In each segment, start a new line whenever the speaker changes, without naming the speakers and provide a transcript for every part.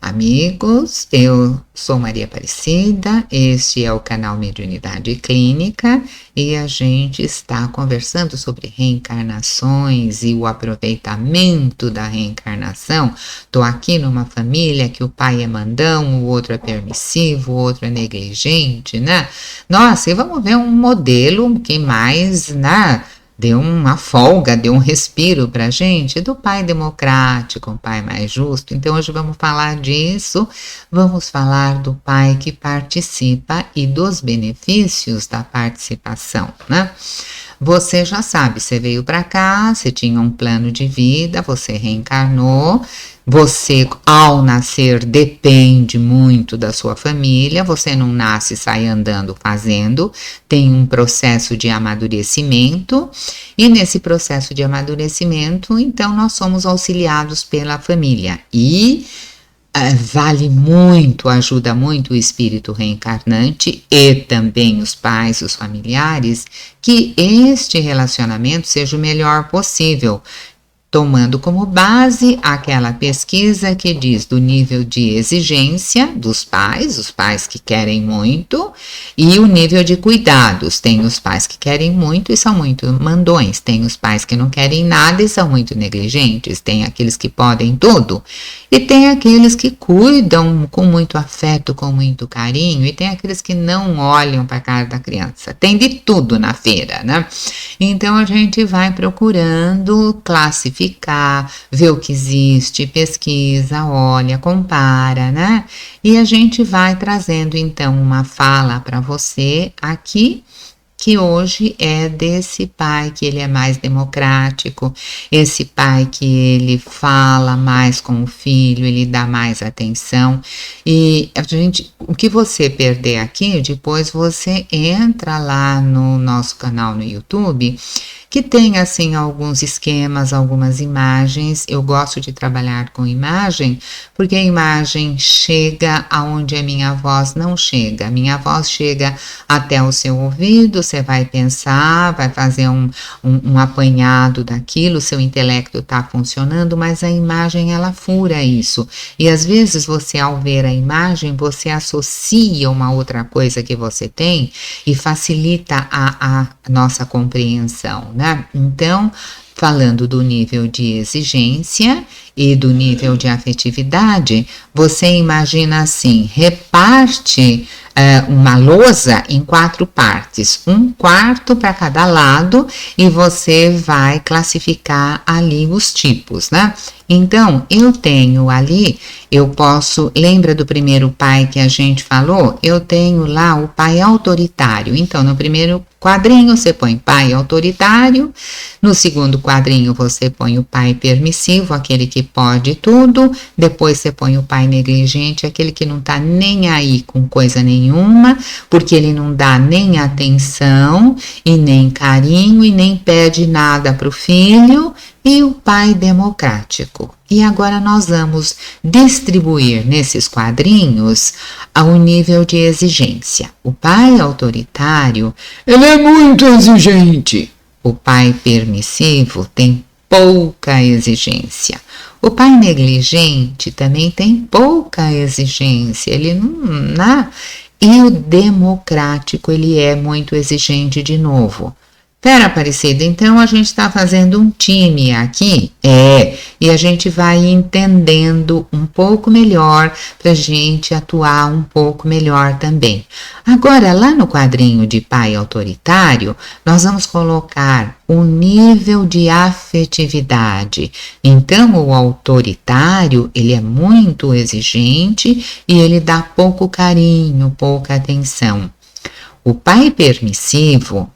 Amigos, eu sou Maria Aparecida, este é o canal Mediunidade Clínica e a gente está conversando sobre reencarnações e o aproveitamento da reencarnação. Estou aqui numa família que o pai é mandão, o outro é permissivo, o outro é negligente, né? Nossa, e vamos ver um modelo que mais, né? Deu uma folga, deu um respiro para a gente, do pai democrático, um pai mais justo. Então hoje vamos falar disso, vamos falar do pai que participa e dos benefícios da participação, né? Você já sabe, você veio para cá, você tinha um plano de vida, você reencarnou, você ao nascer depende muito da sua família, você não nasce, sai andando fazendo, tem um processo de amadurecimento e nesse processo de amadurecimento, então nós somos auxiliados pela família e vale muito, ajuda muito o espírito reencarnante e também os pais, os familiares, que este relacionamento seja o melhor possível, tomando como base aquela pesquisa que diz do nível de exigência dos pais, os pais que querem muito, e o nível de cuidados. Tem os pais que querem muito e são muito mandões, tem os pais que não querem nada e são muito negligentes, tem aqueles que podem tudo, e tem aqueles que cuidam com muito afeto, com muito carinho, e tem aqueles que não olham para a cara da criança. Tem de tudo na feira, né? Então a gente vai procurando classificar, ver o que existe, pesquisa, olha, compara, né? E a gente vai trazendo então uma fala para você aqui, que hoje é desse pai que ele é mais democrático, esse pai que ele fala mais com o filho, ele dá mais atenção. E a gente, o que você perder aqui, depois você entra lá no nosso canal no YouTube, que tem assim alguns esquemas, algumas imagens. Eu gosto de trabalhar com imagem, porque a imagem chega aonde a minha voz não chega. A minha voz chega até o seu ouvido, você vai pensar, vai fazer um apanhado daquilo, seu intelecto está funcionando, mas a imagem ela fura isso. E às vezes você, ao ver a imagem, você associa uma outra coisa que você tem e facilita a nossa compreensão, né? Então, falando do nível de exigência e do nível de afetividade, você imagina assim, reparte uma lousa em 4 partes, 1/4 para cada lado, e você vai classificar ali os tipos, né? Então, eu tenho ali, eu posso, lembra do primeiro pai que a gente falou? Eu tenho lá o pai autoritário. Então, no primeiro quadrinho você põe pai autoritário, no segundo quadrinho você põe o pai permissivo, aquele que pode tudo, depois você põe o pai negligente, aquele que não tá nem aí com coisa nenhuma, porque ele não dá nem atenção e nem carinho e nem pede nada pro filho, e o pai democrático. E agora nós vamos distribuir nesses quadrinhos ao nível de exigência. O pai autoritário, ele é muito exigente. O pai permissivo tem pouca exigência. O pai negligente também tem pouca exigência. Ele não. E o democrático, ele é muito exigente de novo. Pera, Aparecida, então a gente está fazendo um time aqui? E a gente vai entendendo um pouco melhor para a gente atuar um pouco melhor também. Agora, lá no quadrinho de pai autoritário, nós vamos colocar o nível de afetividade. Então, o autoritário, ele é muito exigente e ele dá pouco carinho, pouca atenção. O pai permissivo,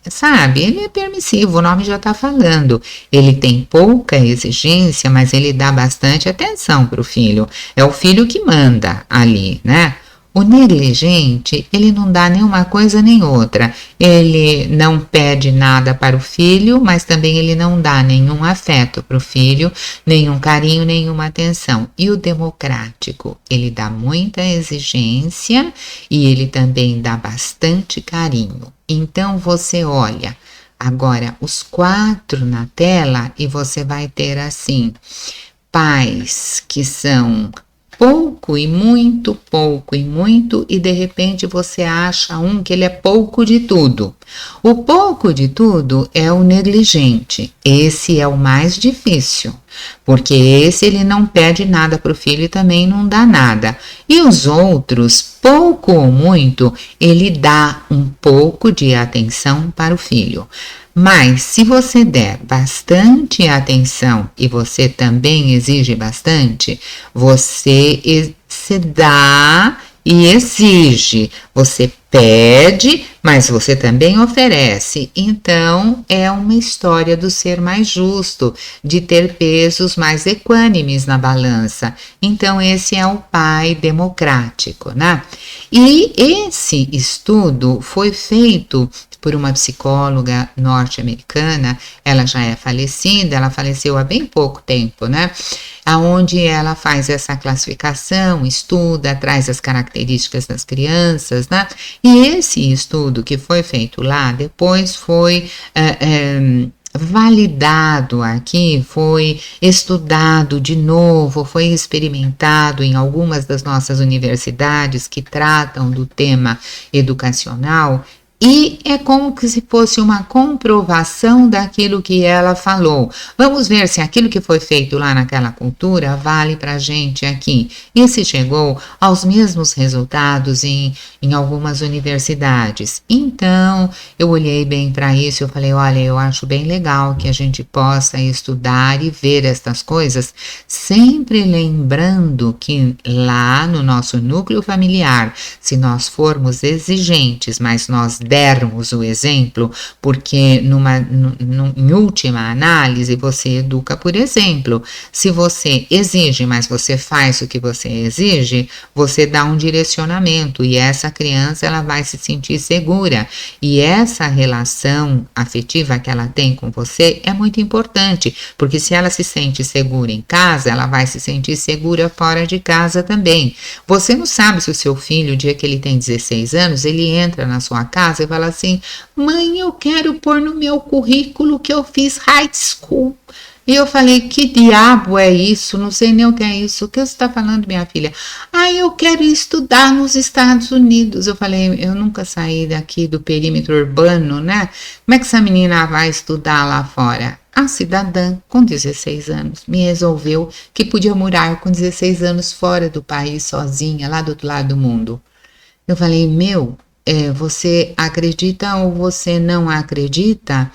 sabe, ele é permissivo, o nome já está falando. Ele tem pouca exigência, mas ele dá bastante atenção para o filho. É o filho que manda ali, né? O negligente, ele não dá nenhuma coisa nem outra. Ele não pede nada para o filho, mas também ele não dá nenhum afeto para o filho, nenhum carinho, nenhuma atenção. E o democrático, ele dá muita exigência e ele também dá bastante carinho. Então você olha agora os 4 na tela e você vai ter assim: pais que são pouco e muito, e de repente você acha um que ele é pouco de tudo. O pouco de tudo é o negligente, esse é o mais difícil, porque esse ele não pede nada para o filho e também não dá nada. E os outros, pouco ou muito, ele dá um pouco de atenção para o filho. Mas se você der bastante atenção e você também exige bastante, você dá e exige. Você pede, mas você também oferece. Então, é uma história do ser mais justo, de ter pesos mais equânimes na balança. Então, esse é o pai democrático, né? E esse estudo foi feito por uma psicóloga norte-americana, ela já é falecida, ela faleceu há bem pouco tempo, né? Aonde ela faz essa classificação, estuda, traz as características das crianças, né? E esse estudo que foi feito lá, depois foi validado aqui, foi estudado de novo, foi experimentado em algumas das nossas universidades que tratam do tema educacional. E é como se fosse uma comprovação daquilo que ela falou. Vamos ver se aquilo que foi feito lá naquela cultura vale para a gente aqui. E se chegou aos mesmos resultados em algumas universidades. Então, eu olhei bem para isso e eu falei, olha, eu acho bem legal que a gente possa estudar e ver estas coisas, sempre lembrando que lá no nosso núcleo familiar, se nós formos exigentes, mas nós dermos o exemplo, porque em última análise você educa por exemplo. Se você exige, mas você faz o que você exige, você dá um direcionamento e essa criança ela vai se sentir segura. E essa relação afetiva que ela tem com você é muito importante, porque se ela se sente segura em casa, ela vai se sentir segura fora de casa também. Você não sabe se o seu filho, o dia que ele tem 16 anos, ele entra na sua casa e fala assim, mãe, eu quero pôr no meu currículo que eu fiz high school. E eu falei, que diabo é isso? Não sei nem o que é isso. O que você está falando, minha filha? Ah, eu quero estudar nos Estados Unidos. Eu falei, eu nunca saí daqui do perímetro urbano, né? Como é que essa menina vai estudar lá fora? A cidadã, com 16 anos, me resolveu que podia morar com 16 anos fora do país, sozinha, lá do outro lado do mundo. Eu falei, você acredita ou você não acredita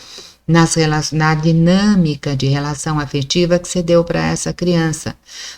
na dinâmica de relação afetiva que você deu para essa criança?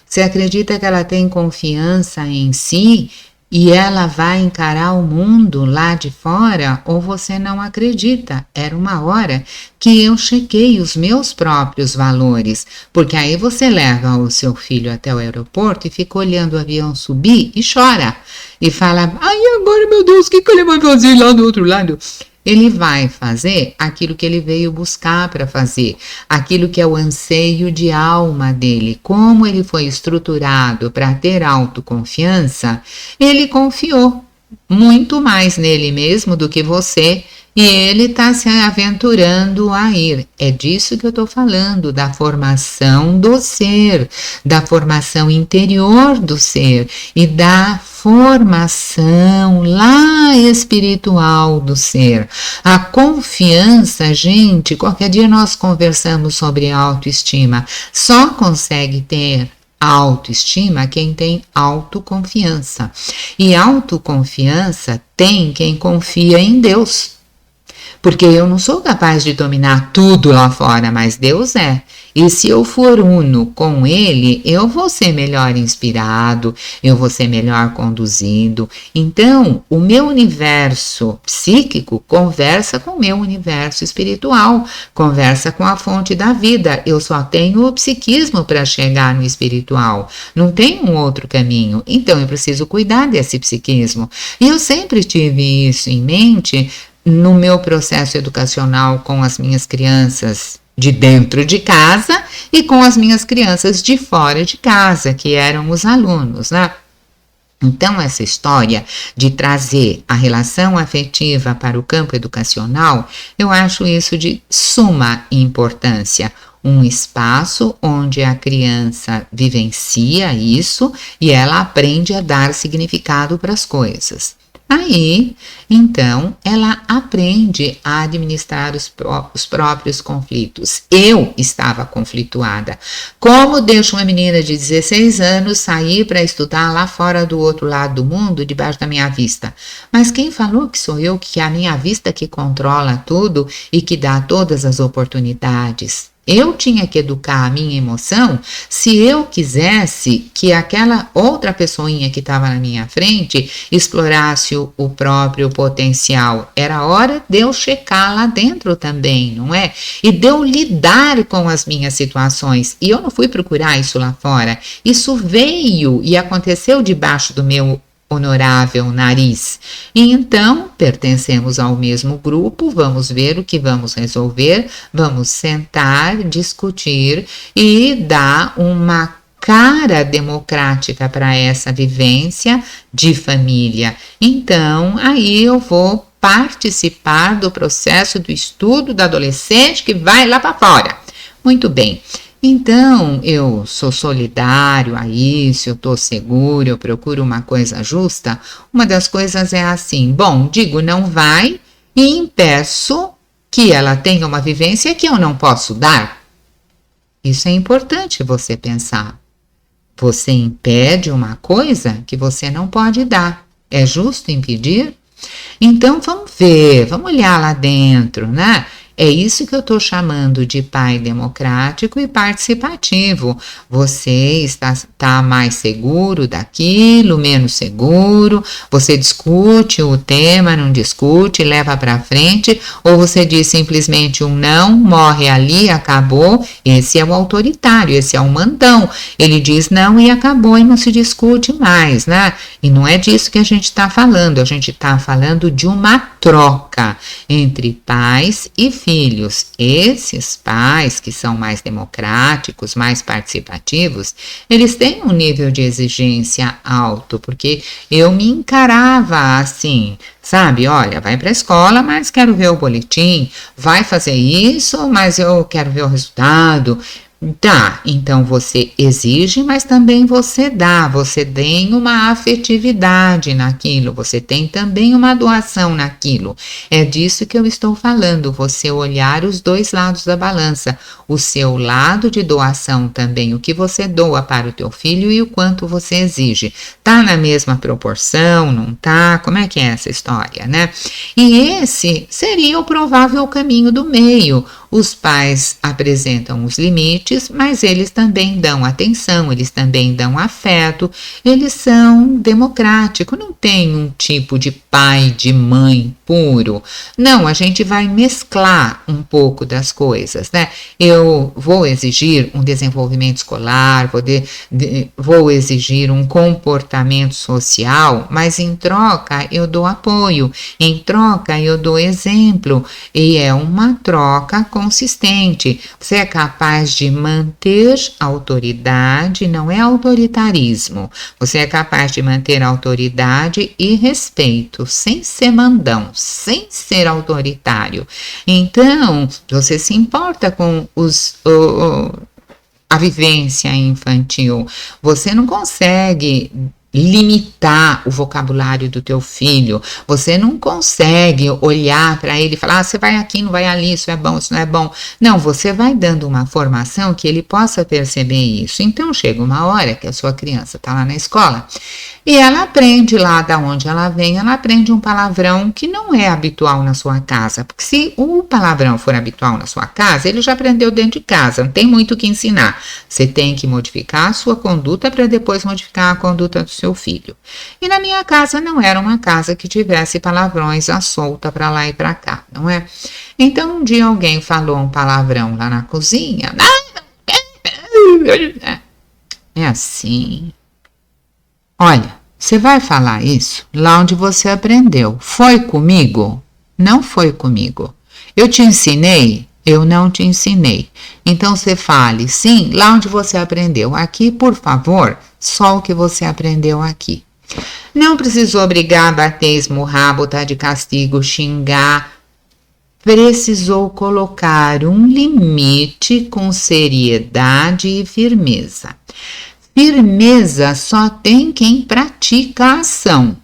Você acredita que ela tem confiança em si e ela vai encarar o mundo lá de fora, ou você não acredita? Era uma hora que eu chequei os meus próprios valores, porque aí você leva o seu filho até o aeroporto e fica olhando o avião subir e chora, e fala, ai agora meu Deus, o que ele vai fazer lá do outro lado? Ele vai fazer aquilo que ele veio buscar para fazer, aquilo que é o anseio de alma dele. Como ele foi estruturado para ter autoconfiança, ele confiou muito mais nele mesmo do que você, e ele está se aventurando a ir. É disso que eu estou falando, da formação do ser, da formação interior do ser e da formação lá espiritual do ser. A confiança, gente, qualquer dia nós conversamos sobre autoestima, só consegue ter autoestima quem tem autoconfiança. E autoconfiança tem quem confia em Deus. Porque eu não sou capaz de dominar tudo lá fora, mas Deus é. E se eu for uno com Ele, eu vou ser melhor inspirado, eu vou ser melhor conduzido. Então, o meu universo psíquico conversa com o meu universo espiritual, conversa com a fonte da vida. Eu só tenho o psiquismo para chegar no espiritual, não tem um outro caminho. Então, eu preciso cuidar desse psiquismo. E eu sempre tive isso em mente no meu processo educacional com as minhas crianças de dentro de casa e com as minhas crianças de fora de casa, que eram os alunos, né? Então, essa história de trazer a relação afetiva para o campo educacional, eu acho isso de suma importância. um espaço onde a criança vivencia isso e ela aprende a dar significado para as coisas. Aí, então, ela aprende a administrar os próprios conflitos. Eu estava conflituada. Como deixo uma menina de 16 anos sair para estudar lá fora do outro lado do mundo, debaixo da minha vista? Mas quem falou que sou eu, que é a minha vista que controla tudo e que dá todas as oportunidades? Eu tinha que educar a minha emoção se eu quisesse que aquela outra pessoinha que estava na minha frente explorasse o próprio potencial. Era hora de eu checar lá dentro também, não é? E de eu lidar com as minhas situações. E eu não fui procurar isso lá fora. Isso veio e aconteceu debaixo do meu honorável nariz. E então, pertencemos ao mesmo grupo, vamos ver o que vamos resolver, vamos sentar, discutir e dar uma cara democrática para essa vivência de família. Então, aí eu vou participar do processo do estudo da adolescente que vai lá para fora. Muito bem. Então, eu sou solidário a isso, eu estou seguro, eu procuro uma coisa justa. Uma das coisas é assim, bom, digo não vai e impeço que ela tenha uma vivência que eu não posso dar. Isso é importante você pensar. Você impede uma coisa que você não pode dar. É justo impedir? Então, vamos ver, vamos olhar lá dentro, né? É isso que eu estou chamando de pai democrático e participativo. Você está mais seguro daquilo, menos seguro, você discute o tema, não discute, leva para frente, ou você diz simplesmente um não, morre ali, acabou. Esse é o autoritário, esse é o mandão. Ele diz não e acabou e não se discute mais, né? E não é disso que a gente está falando, a gente está falando de uma troca entre pais e filhos. Esses pais que são mais democráticos, mais participativos, eles têm um nível de exigência alto, porque eu me encarava assim, sabe? Olha, vai para a escola, mas quero ver o boletim, vai fazer isso, mas eu quero ver o resultado. Dá, então você exige, mas também você dá, você tem uma afetividade naquilo, você tem também uma doação naquilo. É disso que eu estou falando, você olhar os dois lados da balança, o seu lado de doação também, o que você doa para o teu filho e o quanto você exige. Tá na mesma proporção, não tá? Como é que é essa história, né? E esse seria o provável caminho do meio. Os pais apresentam os limites, mas eles também dão atenção, eles também dão afeto, eles são democráticos, não tem um tipo de pai, de mãe puro. Não, a gente vai mesclar um pouco das coisas, né? Eu vou exigir um desenvolvimento escolar, vou exigir um comportamento social, mas em troca eu dou apoio, em troca eu dou exemplo, e é uma troca consistente. Você é capaz de manter autoridade, não é autoritarismo. Você é capaz de manter autoridade e respeito, sem ser mandão, sem ser autoritário. Então, você se importa com a vivência infantil. Você não consegue limitar o vocabulário do teu filho, você não consegue olhar para ele e falar, você vai aqui, não vai ali, isso é bom, isso não é bom. Não, você vai dando uma formação que ele possa perceber isso. Então chega uma hora que a sua criança está lá na escola e ela aprende lá da onde ela vem, ela aprende um palavrão que não é habitual na sua casa, porque se o palavrão for habitual na sua casa, ele já aprendeu dentro de casa, não tem muito o que ensinar. Você tem que modificar a sua conduta para depois modificar a conduta do seu filho. E na minha casa não era uma casa que tivesse palavrões à solta para lá e para cá, não é? Então um dia alguém falou um palavrão lá na cozinha. É assim. Olha, você vai falar isso lá onde você aprendeu. Foi comigo? Não foi comigo. Eu te ensinei? Eu não te ensinei. Então você fale, sim, lá onde você aprendeu. Aqui, por favor, só o que você aprendeu aqui. Não precisou brigar, bater, esmurrar, botar de castigo, xingar. precisou colocar um limite com seriedade e firmeza. Firmeza só tem quem pratica a ação.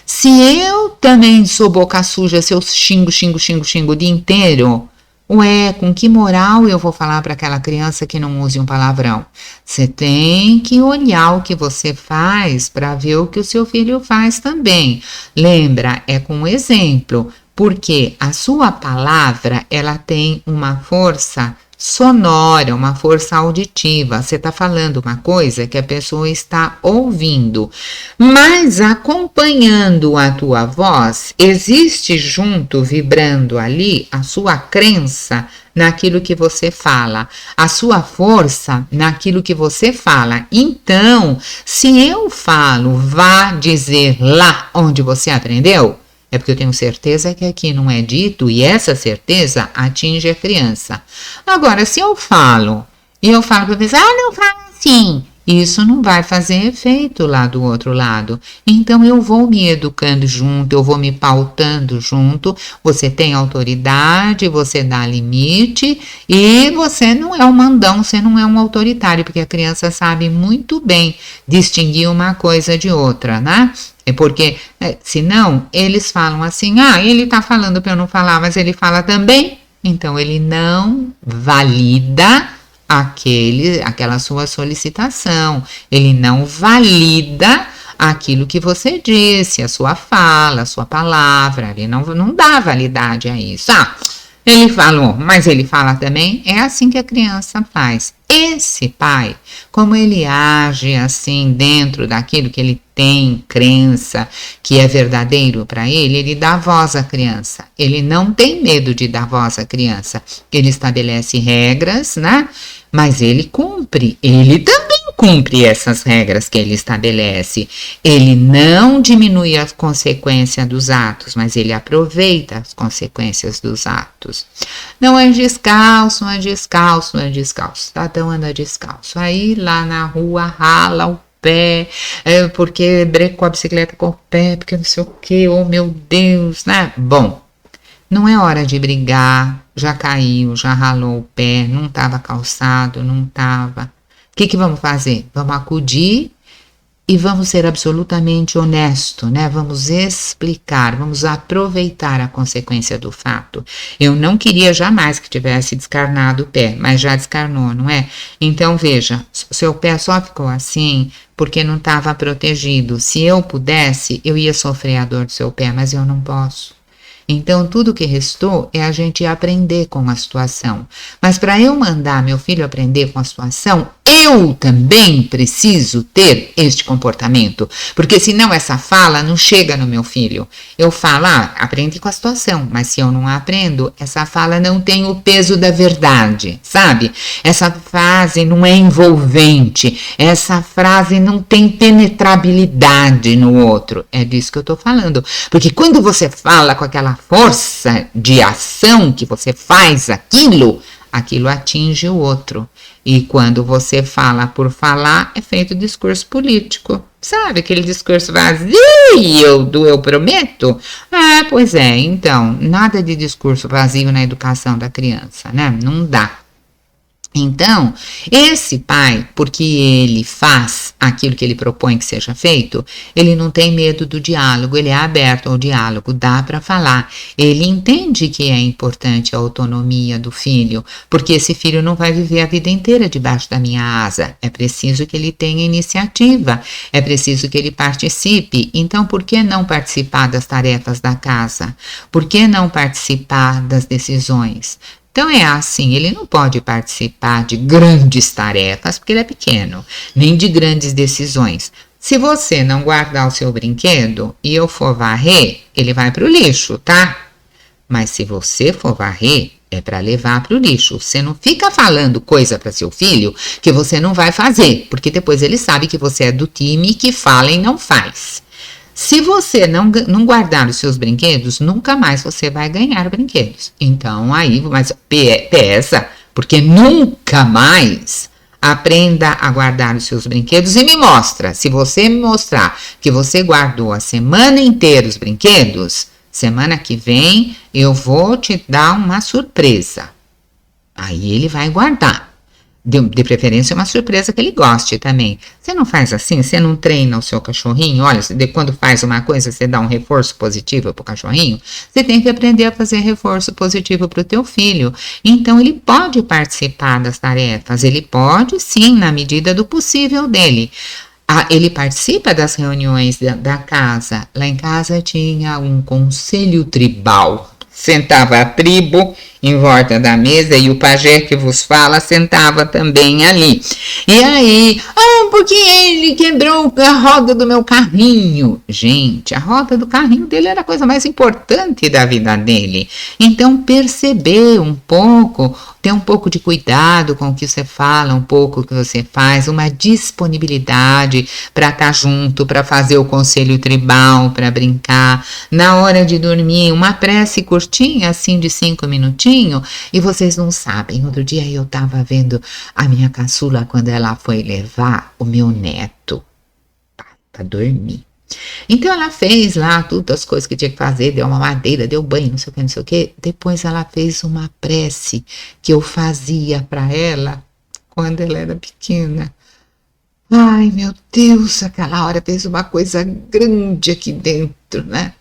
Se eu também sou boca suja, se eu xingo o dia inteiro, ué, com que moral eu vou falar para aquela criança que não use um palavrão? Você tem que olhar o que você faz para ver o que o seu filho faz também. Lembra, é com exemplo, porque a sua palavra, ela tem uma força sonora, uma força auditiva. Você está falando uma coisa que a pessoa está ouvindo, mas acompanhando a tua voz, existe junto, vibrando ali, a sua crença naquilo que você fala, a sua força naquilo que você fala. Então, se eu falo, vá dizer lá onde você aprendeu, é porque eu tenho certeza que aqui não é dito e essa certeza atinge a criança. Agora, se eu falo e eu falo para a pessoa, não fala assim, isso não vai fazer efeito lá do outro lado. Então, eu vou me educando junto, eu vou me pautando junto. Você tem autoridade, você dá limite e você não é um mandão, você não é um autoritário, porque a criança sabe muito bem distinguir uma coisa de outra, né? É porque, senão, eles falam assim, ele tá falando para eu não falar, mas ele fala também. Então, ele não valida aquela sua solicitação. Ele não valida aquilo que você disse, a sua fala, a sua palavra. Ele não dá validade a isso. Ele falou, mas ele fala também. É assim que a criança faz. Esse pai, como ele age assim dentro daquilo que ele tem crença, que é verdadeiro para ele dá voz à criança. Ele não tem medo de dar voz à criança. Ele estabelece regras, né? Mas ele cumpre. Ele também cumpre essas regras que ele estabelece. Ele não diminui a consequência dos atos, mas ele aproveita as consequências dos atos. Não é descalço, não é descalço, não é descalço. Tadão anda descalço. Aí lá na rua rala o pé, porque brecou a bicicleta com o pé, porque não sei o que, oh meu Deus, né? Bom, não é hora de brigar, já caiu, já ralou o pé, não estava calçado, não estava. O que vamos fazer? Vamos acudir e vamos ser absolutamente honestos, né? Vamos explicar, vamos aproveitar a consequência do fato. Eu não queria jamais que tivesse descarnado o pé, mas já descarnou, não é? Então, veja, seu pé só ficou assim porque não estava protegido. Se eu pudesse, eu ia sofrer a dor do seu pé, mas eu não posso. Então, tudo que restou é a gente aprender com a situação. Mas para eu mandar meu filho aprender com a situação, eu também preciso ter este comportamento. Porque senão essa fala não chega no meu filho. Eu falo, aprende com a situação. Mas se eu não aprendo, essa fala não tem o peso da verdade, sabe? Essa frase não é envolvente. Essa frase não tem penetrabilidade no outro. É disso que eu estou falando. Porque quando você fala com aquela força de ação que você faz aquilo atinge o outro. E quando você fala por falar, é feito discurso político. Sabe aquele discurso vazio do eu prometo? Pois é, então, nada de discurso vazio na educação da criança, né? Não dá. Então, esse pai, porque ele faz aquilo que ele propõe que seja feito, ele não tem medo do diálogo, ele é aberto ao diálogo, dá para falar. Ele entende que é importante a autonomia do filho, porque esse filho não vai viver a vida inteira debaixo da minha asa. É preciso que ele tenha iniciativa, é preciso que ele participe. Então, por que não participar das tarefas da casa? Por que não participar das decisões? Então é assim, ele não pode participar de grandes tarefas, porque ele é pequeno, nem de grandes decisões. Se você não guardar o seu brinquedo e eu for varrer, ele vai para o lixo, tá? Mas se você for varrer, é para levar para o lixo. Você não fica falando coisa para seu filho que você não vai fazer, porque depois ele sabe que você é do time que fala e não faz. Se você não guardar os seus brinquedos, nunca mais você vai ganhar brinquedos. Então, aí, mas pesa, porque nunca mais aprenda a guardar os seus brinquedos e me mostra. Se você me mostrar que você guardou a semana inteira os brinquedos, semana que vem eu vou te dar uma surpresa. Aí ele vai guardar. De preferência uma surpresa que ele goste também. Você não faz assim? Você não treina o seu cachorrinho? Olha, quando faz uma coisa, você dá um reforço positivo para o cachorrinho? Você tem que aprender a fazer reforço positivo para o teu filho. Então, ele pode participar das tarefas. Ele pode, sim, na medida do possível dele. Ele participa das reuniões da casa. Lá em casa tinha um conselho tribal. Sentava a tribo em volta da mesa e o pajé que vos fala sentava também ali. E aí, porque ele quebrou a roda do meu carrinho. Gente, a roda do carrinho dele era a coisa mais importante da vida dele. Então, perceber um pouco, ter um pouco de cuidado com o que você fala, um pouco o que você faz, uma disponibilidade para estar junto, para fazer o conselho tribal, para brincar. Na hora de dormir, uma prece curtinha, assim, de 5 minutinhos. E vocês não sabem, outro dia eu estava vendo a minha caçula quando ela foi levar o meu neto para dormir. Então ela fez lá todas as coisas que tinha que fazer, deu uma madeira, deu banho, não sei o que, não sei o que. Depois ela fez uma prece que eu fazia para ela quando ela era pequena. Ai, meu Deus, aquela hora fez uma coisa grande aqui dentro, né?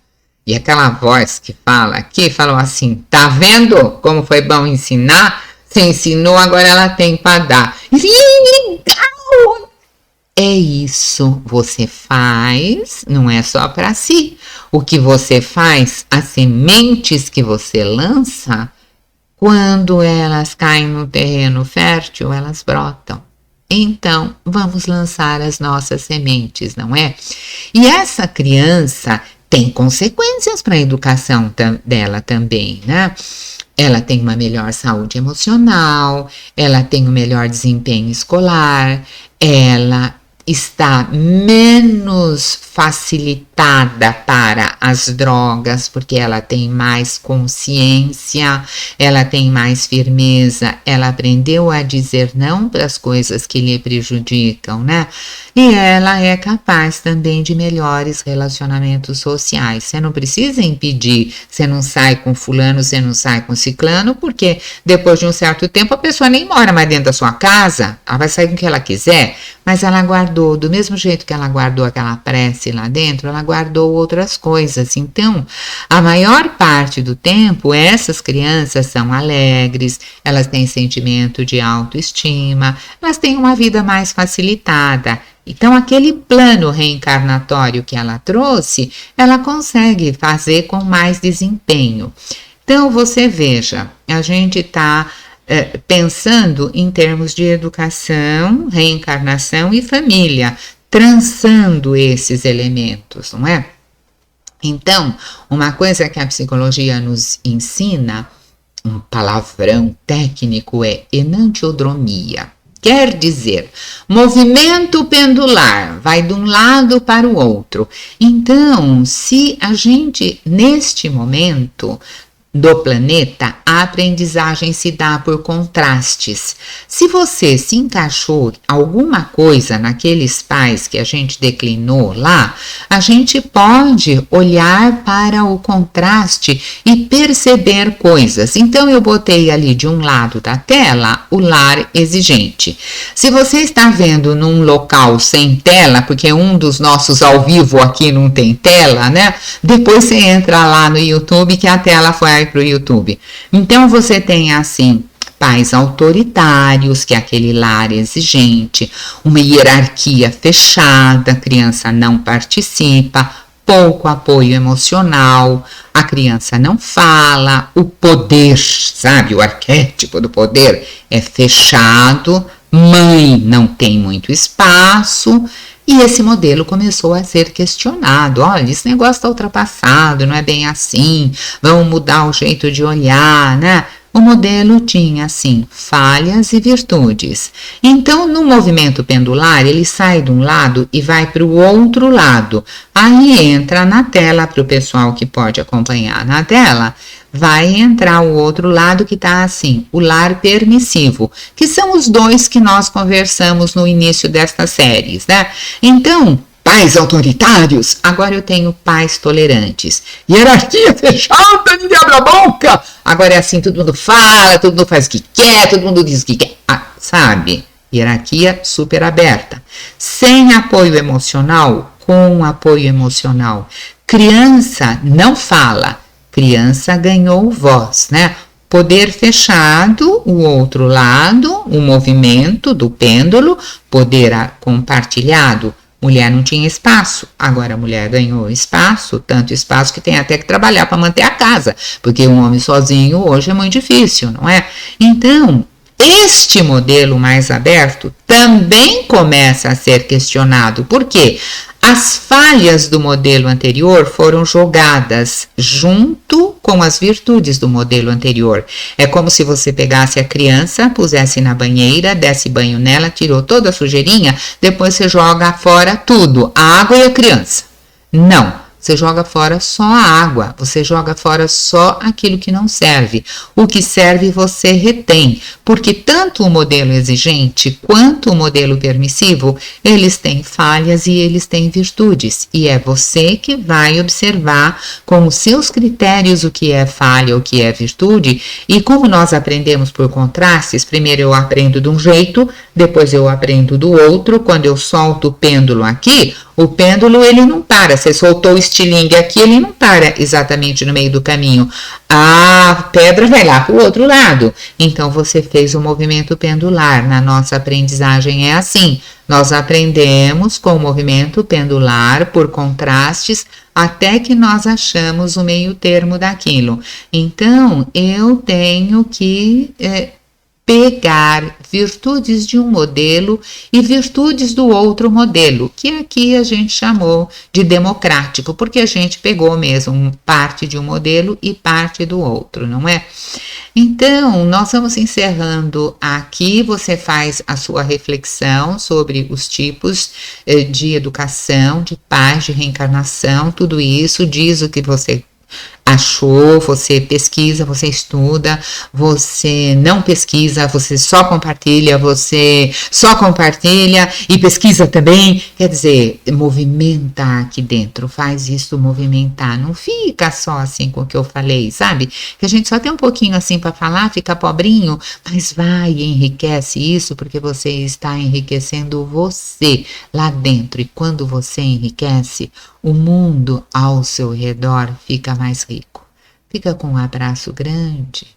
E aquela voz que fala aqui, falou assim, tá vendo como foi bom ensinar? Você ensinou, agora ela tem para dar. Legal! É isso, você faz, não é só para si. O que você faz, as sementes que você lança, quando elas caem no terreno fértil, elas brotam. Então, vamos lançar as nossas sementes, não é? E essa criança tem consequências para a educação dela também, né? Ela tem uma melhor saúde emocional, ela tem um melhor desempenho escolar, ela está menos facilitada para as drogas, porque ela tem mais consciência, ela tem mais firmeza, ela aprendeu a dizer não para as coisas que lhe prejudicam, né? E ela é capaz também de melhores relacionamentos sociais. Você não precisa impedir, você não sai com fulano, você não sai com ciclano, porque depois de um certo tempo a pessoa nem mora mais dentro da sua casa, ela vai sair com o que ela quiser, mas ela guardou, do mesmo jeito que ela guardou aquela prece lá dentro, ela guardou outras coisas. Então, a maior parte do tempo, essas crianças são alegres, elas têm sentimento de autoestima, elas têm uma vida mais facilitada. Então, aquele plano reencarnatório que ela trouxe, ela consegue fazer com mais desempenho. Então, você veja, a gente está pensando em termos de educação, reencarnação e família, trançando esses elementos, não é? Então, uma coisa que a psicologia nos ensina, um palavrão técnico, é enantiodromia. Quer dizer, movimento pendular, vai de um lado para o outro. Então, se a gente, neste momento do planeta, a aprendizagem se dá por contrastes. Se você se encaixou alguma coisa naqueles pais que a gente declinou lá, a gente pode olhar para o contraste e perceber coisas. Então eu botei ali de um lado da tela o lar exigente. Se você está vendo num local sem tela, porque um dos nossos ao vivo aqui não tem tela, né? Depois você entra lá no YouTube que a tela foi para o YouTube. Então você tem assim pais autoritários, que é aquele lar exigente, uma hierarquia fechada, a criança não participa, pouco apoio emocional, a criança não fala, o poder, sabe, o arquétipo do poder é fechado, mãe não tem muito espaço. E esse modelo começou a ser questionado. Olha, esse negócio está ultrapassado, não é bem assim, vamos mudar o jeito de olhar, né? O modelo tinha, assim, falhas e virtudes. Então, no movimento pendular, ele sai de um lado e vai para o outro lado. Aí entra na tela, para o pessoal que pode acompanhar na tela, vai entrar o outro lado que está assim, o lar permissivo, que são os dois que nós conversamos no início destas séries, né? Então, pais autoritários, agora eu tenho pais tolerantes. Hierarquia fechada, ninguém abre a boca. Agora é assim, todo mundo fala, todo mundo faz o que quer, todo mundo diz o que quer. Sabe? Hierarquia super aberta. Sem apoio emocional, com apoio emocional. Criança não fala, criança ganhou voz, né? Poder fechado, o outro lado, o movimento do pêndulo, poder compartilhado. Mulher não tinha espaço, agora a mulher ganhou espaço, tanto espaço que tem até que trabalhar para manter a casa, porque um homem sozinho hoje é muito difícil, não é? Então, este modelo mais aberto também começa a ser questionado. Por quê? As falhas do modelo anterior foram jogadas junto com as virtudes do modelo anterior. É como se você pegasse a criança, pusesse na banheira, desse banho nela, tirou toda a sujeirinha, depois você joga fora tudo, a água e a criança. Não. Você joga fora só a água, você joga fora só aquilo que não serve. O que serve você retém, porque tanto o modelo exigente quanto o modelo permissivo, eles têm falhas e eles têm virtudes. E é você que vai observar com os seus critérios o que é falha, o que é virtude. E como nós aprendemos por contrastes, primeiro eu aprendo de um jeito, depois eu aprendo do outro. Quando eu solto o pêndulo aqui, o pêndulo ele não para, você soltou o estilingue aqui, ele não para exatamente no meio do caminho. A pedra vai lá para o outro lado. Então você fez o movimento pendular. Na nossa aprendizagem é assim. Nós aprendemos com o movimento pendular por contrastes até que nós achamos o meio termo daquilo. Então eu tenho que pegar virtudes de um modelo e virtudes do outro modelo, que aqui a gente chamou de democrático, porque a gente pegou mesmo parte de um modelo e parte do outro, não é? Então, nós vamos encerrando aqui, você faz a sua reflexão sobre os tipos de educação, de paz, de reencarnação, tudo isso, diz o que você achou, você pesquisa, você estuda, você não pesquisa, você só compartilha e pesquisa também, quer dizer, movimenta aqui dentro, faz isso movimentar, não fica só assim com o que eu falei, sabe? Que a gente só tem um pouquinho assim para falar, fica pobrinho, mas vai e enriquece isso, porque você está enriquecendo você lá dentro, e quando você enriquece, o mundo ao seu redor fica mais rico. Fica com um abraço grande.